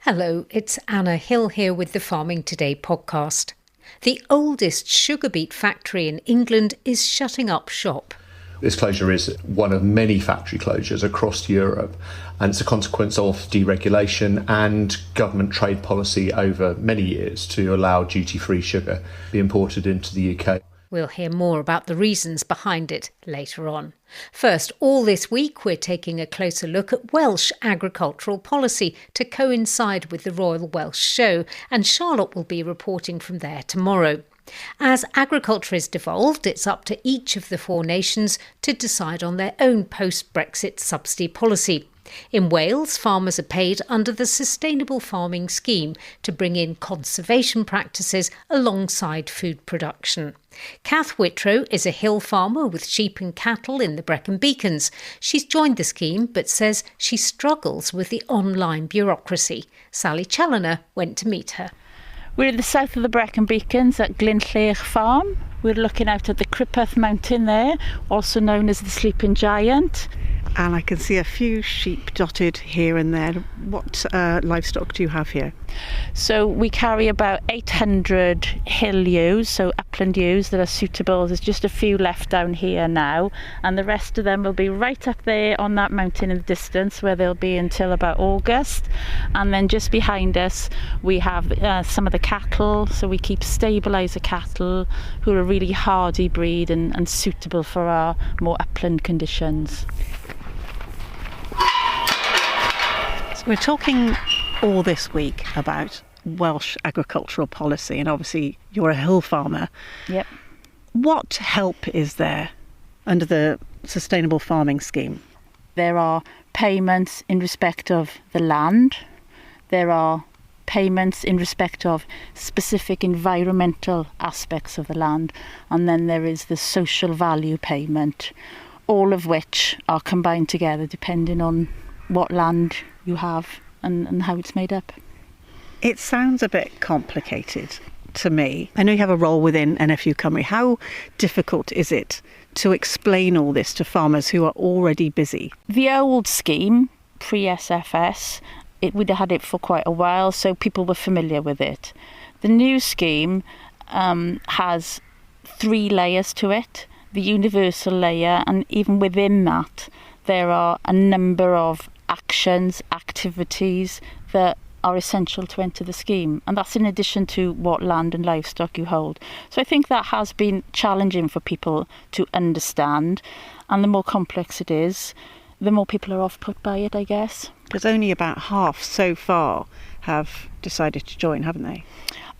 Hello, it's Anna Hill here with the Farming Today podcast. The oldest sugar beet factory in England is shutting up shop. This closure is one of many factory closures across Europe, and it's a consequence of deregulation and government trade policy over many years to allow duty-free sugar to be imported into the UK. We'll hear more about the reasons behind it later on. First, all this week we're taking a closer look at Welsh agricultural policy to coincide with the Royal Welsh Show, and Charlotte will be reporting from there tomorrow. As agriculture is devolved, it's up to each of the four nations to decide on their own post-Brexit subsidy policy. In Wales, farmers are paid under the Sustainable Farming Scheme to bring in conservation practices alongside food production. Kath Whitrow is a hill farmer with sheep and cattle in the Brecon Beacons. She's joined the scheme but says she struggles with the online bureaucracy. Sally Challoner went to meet her. We're in the south of the Brecon Beacons at Cantley. We're looking out at the Cripeth Mountain there, also known as the Sleeping Giant. And I can see a few sheep dotted here and there. What livestock do you have here? So we carry about 800 hill ewes, so upland ewes that are suitable. There's just a few left down here now, and the rest of them will be right up there on that mountain in the distance, where they'll be until about August. And then just behind us we have some of the cattle, so we keep stabiliser cattle who are a really hardy breed and suitable for our more upland conditions. We're talking all this week about Welsh agricultural policy, and obviously you're a hill farmer. Yep. What help is there under the Sustainable Farming Scheme? There are payments in respect of the land. There are payments in respect of specific environmental aspects of the land. And then there is the social value payment, all of which are combined together depending on what land you have and how it's made up. It sounds a bit complicated to me. I know you have a role within NFU Cymru. How difficult is it to explain all this to farmers who are already busy? The old scheme, pre-SFS, we'd had it for quite a while, so people were familiar with it. The new scheme has 3 layers to it, the universal layer, and even within that there are a number of activities that are essential to enter the scheme, and that's in addition to what land and livestock you hold. So I think that has been challenging for people to understand, and the more complex it is, the more people are off-put by it, I guess. Because only about half so far have decided to join, haven't they?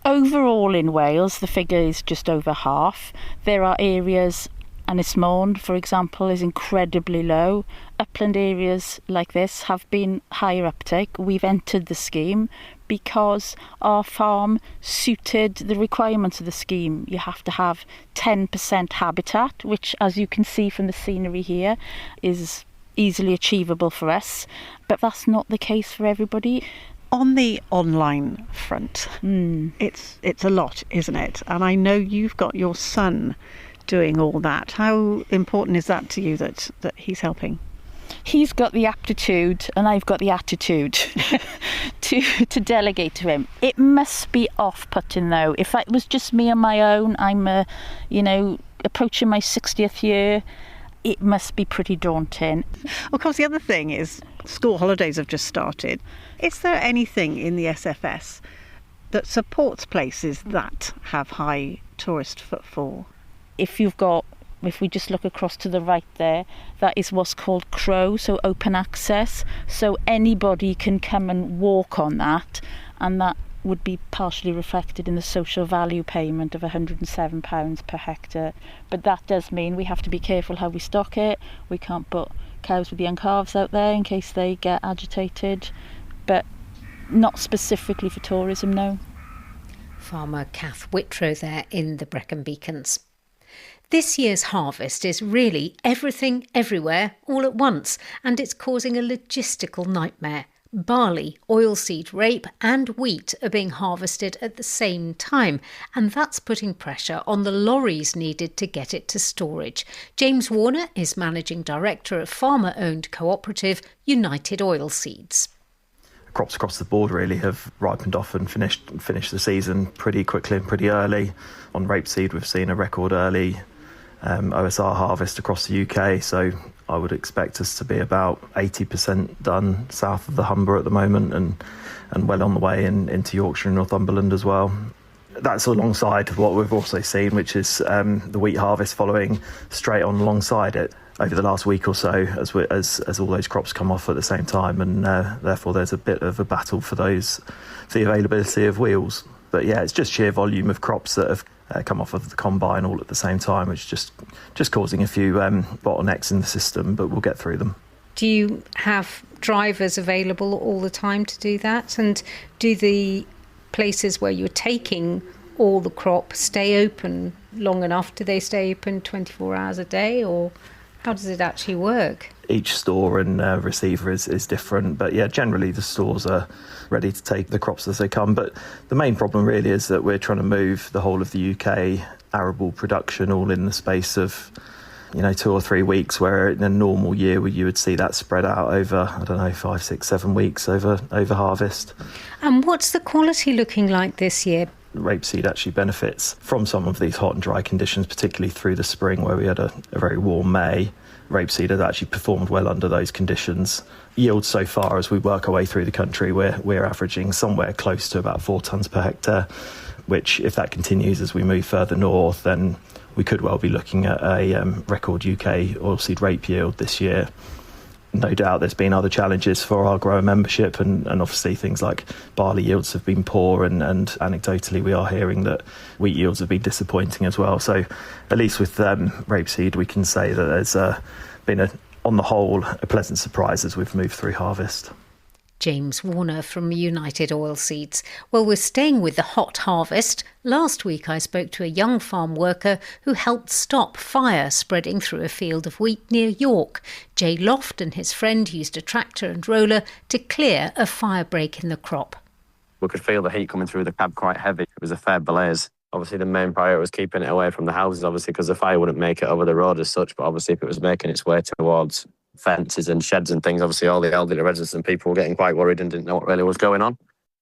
Overall in Wales, the figure is just over half. There are areas, Ynys, for example, is incredibly low. Upland areas like this have been higher uptake. We've entered the scheme because our farm suited the requirements of the scheme. You have to have 10% habitat, which, as you can see from the scenery here, is easily achievable for us. But that's not the case for everybody. On the online front, it's a lot, isn't it? And I know you've got your son doing all that. How important is that to you that he's helping? He's got the aptitude and I've got the attitude to delegate to him. It must be off-putting though. If it was just me on my own, I'm approaching my 60th year, it must be pretty daunting. Of course, the other thing is school holidays have just started. Is there anything in the SFS that supports places that have high tourist footfall? If we just look across to the right there, that is what's called CROW, so open access. So anybody can come and walk on that, and that would be partially reflected in the social value payment of £107 per hectare. But that does mean we have to be careful how we stock it. We can't put cows with young calves out there in case they get agitated, but not specifically for tourism, no. Farmer Kath Whitrow there in the Brecon Beacons. This year's harvest is really everything, everywhere, all at once, and it's causing a logistical nightmare. Barley, oilseed, rape and wheat are being harvested at the same time, and that's putting pressure on the lorries needed to get it to storage. James Warner is Managing Director of farmer-owned cooperative United Oilseeds. crops across the board really have ripened off and finished the season pretty quickly and pretty early. On rapeseed, we've seen a record early OSR harvest across the UK, so I would expect us to be about 80% done south of the Humber at the moment, and well on the way into Yorkshire and Northumberland as well. That's alongside what we've also seen, which is the wheat harvest following straight on alongside it over the last week or so, as all those crops come off at the same time, and therefore there's a bit of a battle for the availability of wheels. But yeah, it's just sheer volume of crops that have come off of the combine all at the same time, which is just causing a few bottlenecks in the system, but we'll get through them. Do you have drivers available all the time to do that? And do the places where you're taking all the crop stay open long enough? Do they stay open 24 hours a day, or how does it actually work? Each store and receiver is different, but yeah, generally the stores are ready to take the crops as they come. But the main problem really is that we're trying to move the whole of the UK arable production all in the space of 2 or 3 weeks, where in a normal year you would see that spread out over, 5, 6, 7 weeks over harvest. And what's the quality looking like this year? Rapeseed actually benefits from some of these hot and dry conditions, particularly through the spring where we had a very warm May. Rapeseed has actually performed well under those conditions. Yields so far, as we work our way through the country, we're averaging somewhere close to about 4 tonnes per hectare, which, if that continues as we move further north, then we could well be looking at a record UK oilseed rape yield this year. No doubt there's been other challenges for our grower membership, and obviously things like barley yields have been poor, and anecdotally we are hearing that wheat yields have been disappointing as well. So at least with rapeseed we can say that there's been, on the whole, a pleasant surprise as we've moved through harvest. James Warner from United Oilseeds. Well, we're staying with the hot harvest. Last week I spoke to a young farm worker who helped stop fire spreading through a field of wheat near York. Jay Loft and his friend used a tractor and roller to clear a fire break in the crop. We could feel the heat coming through the cab quite heavy. It was a fair blaze. Obviously the main priority was keeping it away from the houses, obviously, because the fire wouldn't make it over the road as such, but obviously if it was making its way towards fences and sheds and things, obviously all the elderly residents and people were getting quite worried and didn't know what really was going on.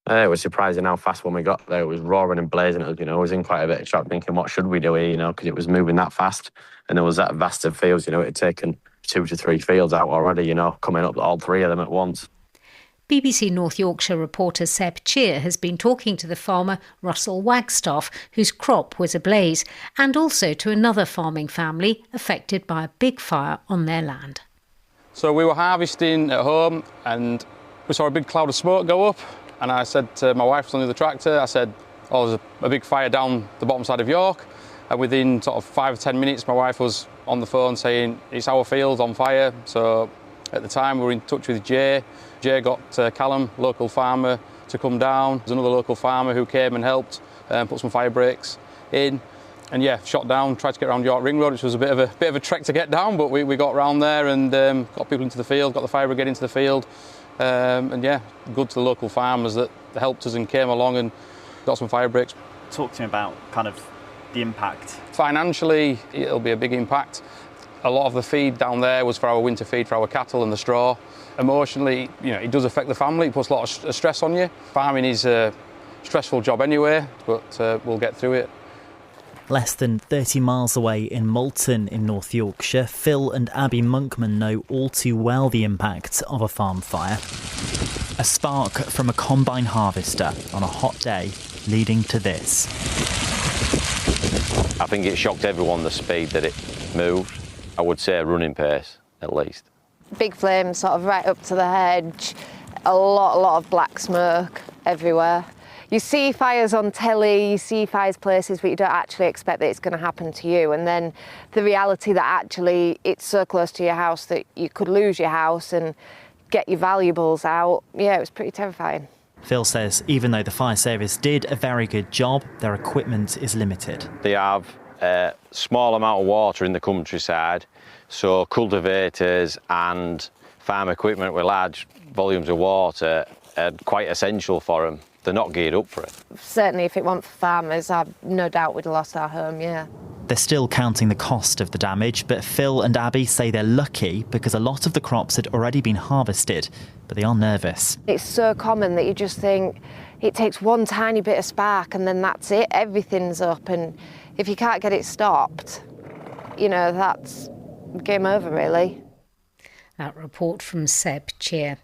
It was surprising how fast when we got there. It was roaring and blazing. It was, I was in quite a bit of shock thinking, what should we do here, because it was moving that fast. And there was that vast of fields, it had taken 2 to 3 fields out already, coming up, all 3 of them at once. BBC North Yorkshire reporter Seb Cheer has been talking to the farmer Russell Wagstaff, whose crop was ablaze, and also to another farming family affected by a big fire on their land. So we were harvesting at home and we saw a big cloud of smoke go up, and I said to my wife, who's on the tractor, I said, there's a big fire down the bottom side of York. And within sort of 5 or 10 minutes, my wife was on the phone saying, it's our field on fire. So at the time we were in touch with Jay. Jay got Callum, local farmer, to come down. There's another local farmer who came and helped put some fire breaks in. And yeah, shot down, tried to get around York Ring Road, which was a bit of a trek to get down, but we got round there and got people into the field, got the fire brigade into the field. And yeah, good to the local farmers that helped us and came along and got some fire breaks. Talk to me about kind of the impact. Financially, it'll be a big impact. A lot of the feed down there was for our winter feed for our cattle and the straw. Emotionally, it does affect the family. It puts a lot of stress on you. Farming is a stressful job anyway, but we'll get through it. Less than 30 miles away in Malton in North Yorkshire, Phil and Abby Monkman know all too well the impact of a farm fire. A spark from a combine harvester on a hot day, leading to this. I think it shocked everyone, the speed that it moved. I would say a running pace, at least. Big flames sort of right up to the hedge, a lot of black smoke everywhere. You see fires on telly, you see fires places, but you don't actually expect that it's going to happen to you. And then the reality that actually it's so close to your house that you could lose your house and get your valuables out. Yeah, it was pretty terrifying. Phil says even though the fire service did a very good job, their equipment is limited. They have a small amount of water in the countryside, so cultivators and farm equipment with large volumes of water are quite essential for them. They're not geared up for it. Certainly if it weren't for farmers, I've no doubt we'd have lost our home, yeah. They're still counting the cost of the damage, but Phil and Abby say they're lucky because a lot of the crops had already been harvested but they are nervous. It's so common that you just think it takes one tiny bit of spark and then that's it, everything's up. And if you can't get it stopped, that's game over, really. That report from Seb Cheer.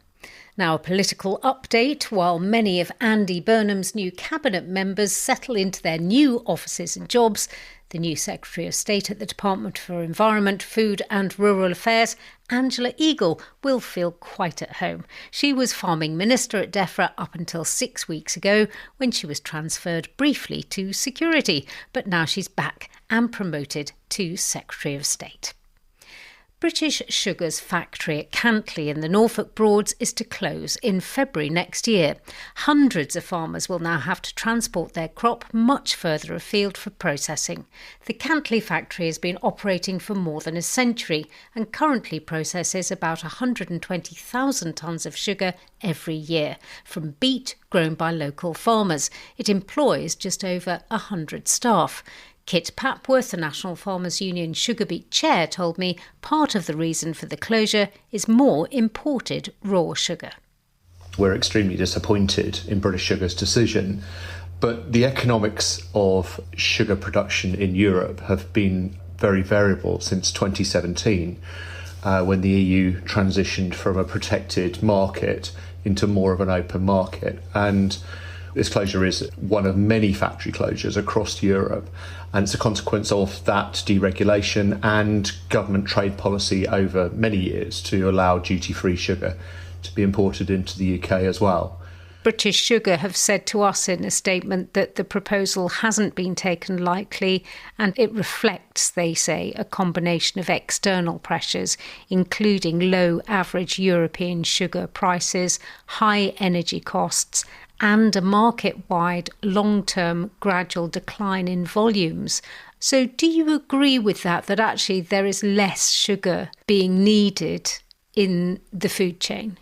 Now, a political update. While many of Andy Burnham's new cabinet members settle into their new offices and jobs, the new Secretary of State at the Department for Environment, Food and Rural Affairs, Angela Eagle, will feel quite at home. She was Farming Minister at Defra up until 6 weeks ago, when she was transferred briefly to security, but now she's back and promoted to Secretary of State. British Sugar's factory at Cantley in the Norfolk Broads is to close in February next year. Hundreds of farmers will now have to transport their crop much further afield for processing. The Cantley factory has been operating for more than a century and currently processes about 120,000 tonnes of sugar every year from beet grown by local farmers. It employs just over 100 staff. Kit Papworth, the National Farmers Union Sugar Beet Chair, told me part of the reason for the closure is more imported raw sugar. We're extremely disappointed in British Sugar's decision, but the economics of sugar production in Europe have been very variable since 2017, when the EU transitioned from a protected market into more of an open market. And this closure is one of many factory closures across Europe, and it's a consequence of that deregulation and government trade policy over many years to allow duty-free sugar to be imported into the UK as well. British Sugar have said to us in a statement that the proposal hasn't been taken lightly and it reflects, they say, a combination of external pressures, including low average European sugar prices, high energy costs, and a market-wide, long-term gradual decline in volumes. So do you agree with that actually there is less sugar being needed in the food chain?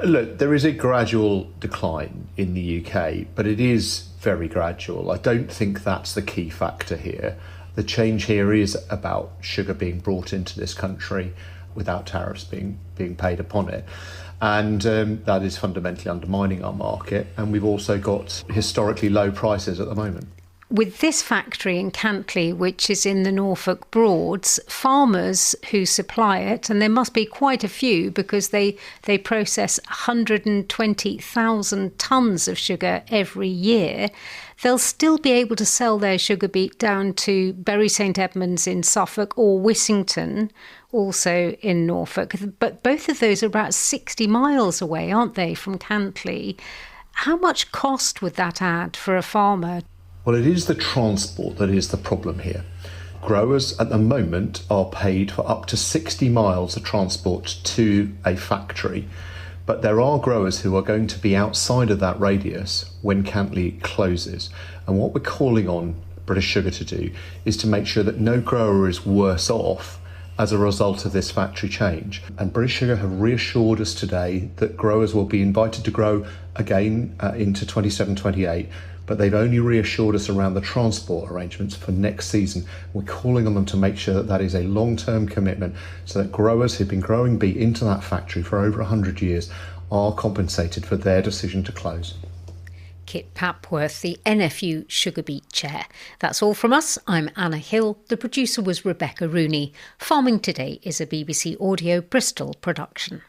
Look, there is a gradual decline in the UK, but it is very gradual. I don't think that's the key factor here. The change here is about sugar being brought into this country without tariffs being paid upon it. And that is fundamentally undermining our market. And we've also got historically low prices at the moment. With this factory in Cantley, which is in the Norfolk Broads, farmers who supply it, and there must be quite a few because they process 120,000 tonnes of sugar every year, they'll still be able to sell their sugar beet down to Bury St Edmunds in Suffolk or Wissington, also in Norfolk. But both of those are about 60 miles away, aren't they, from Cantley? How much cost would that add for a farmer? Well, it is the transport that is the problem here. Growers at the moment are paid for up to 60 miles of transport to a factory, but there are growers who are going to be outside of that radius when Cantley closes. And what we're calling on British Sugar to do is to make sure that no grower is worse off as a result of this factory change. And British Sugar have reassured us today that growers will be invited to grow again into 27-28, but they've only reassured us around the transport arrangements for next season. We're calling on them to make sure that that is a long-term commitment so that growers who've been growing beet into that factory for over 100 years are compensated for their decision to close. Kit Papworth, the NFU Sugar Beet Chair. That's all from us. I'm Anna Hill. The producer was Rebecca Rooney. Farming Today is a BBC Audio Bristol production.